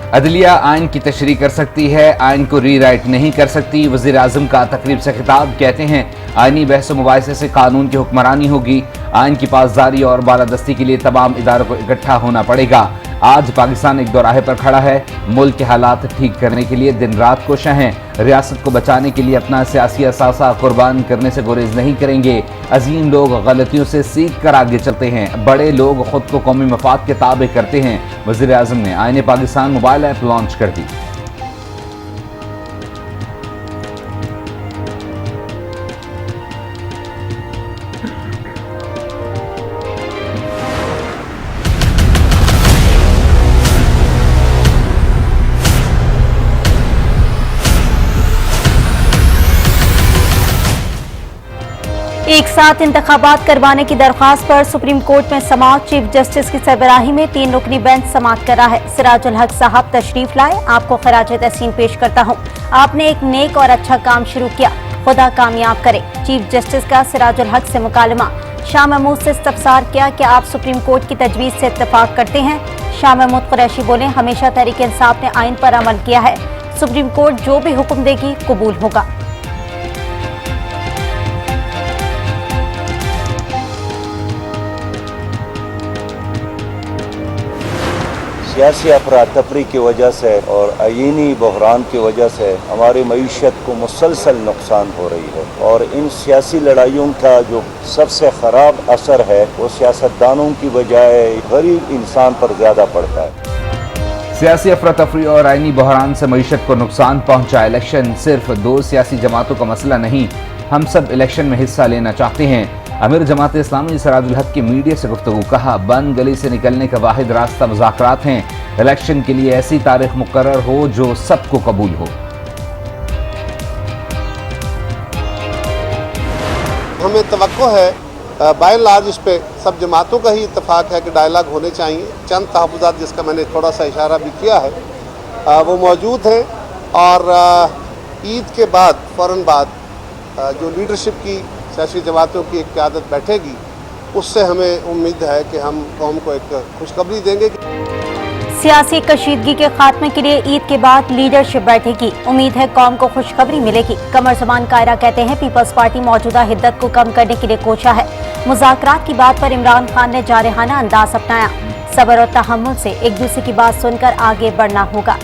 अदलिया आइन की तशरीह कर सकती है, आइन को रीराइट नहीं कर सकती। वज़ीर आज़म का तकरीब से खिताब, कहते हैं आइनी बहस मुबाहिसे से कानून की हुक्मरानी होगी। आइन की पासदारी और बालादस्ती के लिए तमाम इदारों को इकट्ठा होना पड़ेगा। आज पाकिस्तान एक दोराहे पर खड़ा है। मुल्क के हालात ठीक करने के लिए दिन रात कोशिश हैं। रियासत को बचाने के लिए अपना सियासी असासा कुर्बान करने से गुरेज नहीं करेंगे। अजीम लोग गलतियों से सीख कर आगे चलते हैं। बड़े लोग खुद को कौमी मफाद के ताबे करते हैं। वज़ीर आज़म ने आईने पाकिस्तान मोबाइल ऐप लॉन्च कर दी। एक साथ इंतखाबात करवाने की दरख्वास्त पर सुप्रीम कोर्ट में समाअत। चीफ जस्टिस की सरबराही में 3 रुकनी बेंच समाअत कर रहा है। सिराजुल हक साहब तशरीफ लाए। आपको खराज तहसीन पेश करता हूँ। आपने एक नेक और अच्छा काम शुरू किया, खुदा कामयाब करे। चीफ जस्टिस का सिराजुल हक से मुकालमा। शाह महमूद से इस्तफसार किया कि आप सुप्रीम कोर्ट की तजवीज़ से इत्तफाक करते हैं। शाह महमूद कुरैशी बोले, हमेशा तहरीक इंसाफ ने आइन पर अमल किया है। सुप्रीम कोर्ट जो भी हुक्म देगी कबूल होगा। सियासी अफरा तफरी की वजह से और आईनी बहरान की वजह से हमारी मईशत को मुसलसल नुकसान हो रही है और इन सियासी लड़ाइयों का जो सबसे ख़राब असर है वो सियासतदानों की बजाय गरीब इंसान पर ज़्यादा पड़ता है। सियासी अफरा तफरी और आईनी बहरान से मईशत को नुकसान पहुंचा। इलेक्शन सिर्फ 2 सियासी जमातों का मसला नहीं, हम सब इलेक्शन में हिस्सा लेना चाहते हैं। अमीर जमात इस्लामी सिराजुल हक की मीडिया से गुफ्तगू, कहा बंद गली से निकलने का वाहिद रास्ता मुज़ाकरात हैं। इलेक्शन के लिए ऐसी तारीख मुकर्रर हो जो सबको कबूल हो। हमें तवक्को है बाय लार्ज इस पे सब जमातों का ही इत्तेफाक है कि डायलॉग होने चाहिए। चंद तहफ़्फ़ुज़ात जिसका मैंने थोड़ा सा इशारा भी किया है वो मौजूद हैं और ईद के बाद फ़ौरन बाद जो लीडरशिप की सियासी जमातों की एक क़यादत बैठेगी उससे हमें उम्मीद है कि हम कौम को एक खुशखबरी देंगे। सियासी कशीदगी के खात्मे के लिए ईद के बाद लीडरशिप बैठेगी। उम्मीद है कौम को खुशखबरी मिलेगी। कमर ज़मान कायरा कहते हैं पीपल्स पार्टी मौजूदा हिद्दत को कम करने के लिए कोशा है। मुज़ाकरात की बात पर इमरान खान ने जारहाना अंदाज अपनाया। सब्र और तहम्मुल से एक दूसरे की बात सुनकर आगे बढ़ना होगा।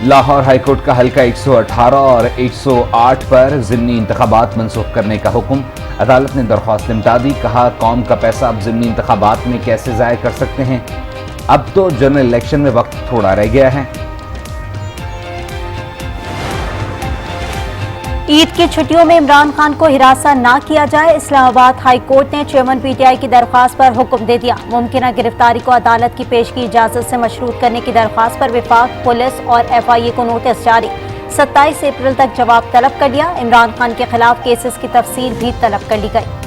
लाहौर हाईकोर्ट का हल्का 118 और 108 पर ज़िमनी इंतखाबात मनसूख करने का हुक्म। अदालत ने दरख्वास्त निपटा दी। कहा कौम का पैसा अब ज़िमनी इंतखाबात में कैसे ज़ाया कर सकते हैं, अब तो जनरल इलेक्शन में वक्त थोड़ा रह गया है। ईद की छुट्टियों में इमरान खान को हिरासा ना किया जाए। इस्लामाबाद हाई कोर्ट ने चेयरमैन पीटीआई की दरख्वास्त पर हुक्म दे दिया। मुमकिन गिरफ्तारी को अदालत की पेश की इजाजत से मशरूत करने की दरख्वास्त पर विफाक, पुलिस और FIA को नोटिस जारी। 27 अप्रैल तक जवाब तलब कर लिया। इमरान खान के खिलाफ केसेस की तफसील भी तलब कर ली गई।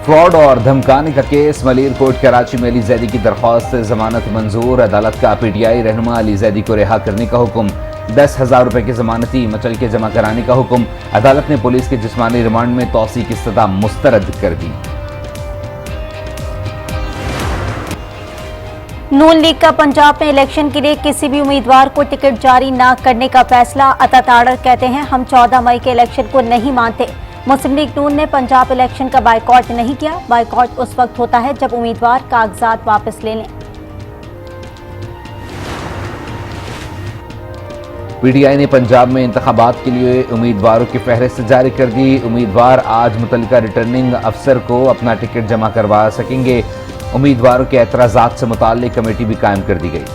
फ्रॉड और धमकाने का केस, मलिर कोर्ट कराची में अली जैदी की दरख्वास्त जमानत मंजूर। अदालत का PTI रहनुमा अली जैदी को रिहा करने का हुक्म। 10,000 रुपए की जमानती मचल के जमा कराने का हुक्म। अदालत ने पुलिस के जिस्मानी रिमांड में तौसी की सजा मुस्तरद कर दी। नून लीग का पंजाब में इलेक्शन के लिए किसी भी उम्मीदवार को टिकट जारी न करने का फैसला। अता ताड़र कहते हैं हम 14 मई के इलेक्शन को नहीं मानते। मुस्लिम लीग नून ने पंजाब इलेक्शन का बायकॉट नहीं किया। बायकॉट उस वक्त होता है जब उम्मीदवार कागजात वापस ले लें। PTI ने पंजाब में इंतखाबात के लिए उम्मीदवारों की फहरिस्त जारी कर दी। उम्मीदवार आज मुतल्लिका रिटर्निंग अफसर को अपना टिकट जमा करवा सकेंगे। उम्मीदवारों के एतराजात से मुताल्लिक कमेटी भी कायम कर दी गई।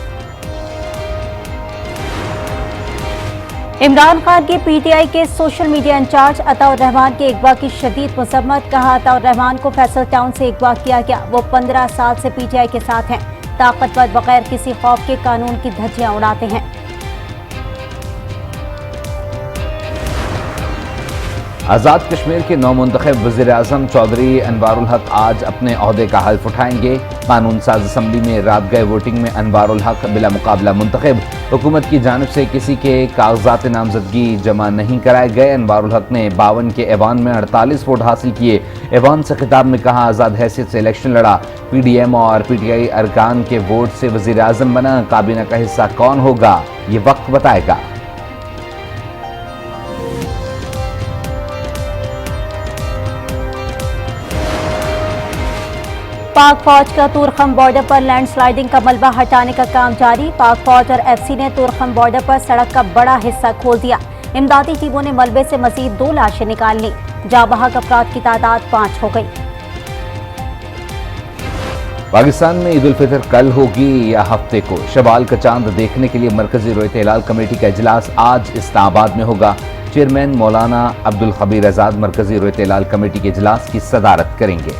इमरान खान के PTI के social media incharge Ataur Rahman के अगवा की शदीद मजम्मत। कहा अताउर रहमान को फैसल टाउन से अगवा किया गया। वो 15 साल से PTI के साथ हैं। ताकतवर बगैर किसी खौफ के कानून की धज्जियां उड़ाते हैं। आज़ाद कश्मीर के नौमुंतखब वज़ीर-ए-आज़म चौधरी अनवारुल हक आज अपने ओहदे का हल्फ उठाएंगे। कानून साज असम्बली में रात गए वोटिंग में अनवारुल हक बिला मुकाबला मुंतखब। हुकूमत की जानिब से किसी के कागजात नामजदगी जमा नहीं कराए गए। अनवारुल हक ने 52 के ऐवान में 48 वोट हासिल किए। ऐवान से खिताब में कहा, आज़ाद हैसियत से इलेक्शन लड़ा, PDM और PTI अरकान के वोट से वज़ीर-ए-आज़म बना। काबीना का हिस्सा कौन होगा ये वक्त बताएगा। पाक फौज का तुरखम बॉर्डर पर लैंडस्लाइडिंग का मलबा हटाने का काम जारी। पाक फौज और FC ने तुरखम बॉर्डर पर सड़क का बड़ा हिस्सा खोल दिया। इमदादी टीमों ने मलबे से मजीद 2 लाशें निकाल ली। जाबहक अफराद की तादाद 5 हो गई। पाकिस्तान में ईद उल फितर कल होगी या हफ्ते को? शवाल का चांद देखने के लिए मरकजी रोयत हिलाल कमेटी का इजलास आज इस्लामाबाद में होगा। चेयरमैन मौलाना अब्दुल खबीर आजाद मरकजी रोयत हिलाल कमेटी के इजलास की सदारत करेंगे।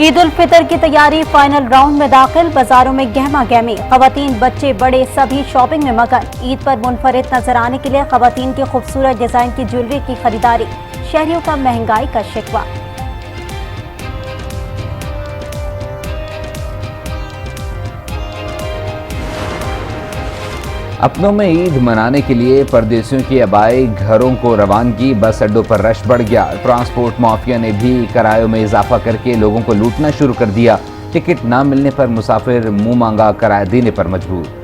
ईद उल फितर की तैयारी फाइनल राउंड में दाखिल। बाजारों में गहमा गहमी, खवातीन बच्चे बड़े सभी शॉपिंग में मगन। ईद पर मुनफरिद नजर आने के लिए खवातीन की खूबसूरत डिजाइन की ज्वेलरी की खरीदारी। शहरियों का महंगाई का शिकवा। अपनों में ईद मनाने के लिए परदेशियों की आबाई घरों को रवानगी। बस अड्डों पर रश बढ़ गया। ट्रांसपोर्ट माफिया ने भी किरायों में इजाफा करके लोगों को लूटना शुरू कर दिया। टिकट ना मिलने पर मुसाफिर मुंह मांगा किराया देने पर मजबूर।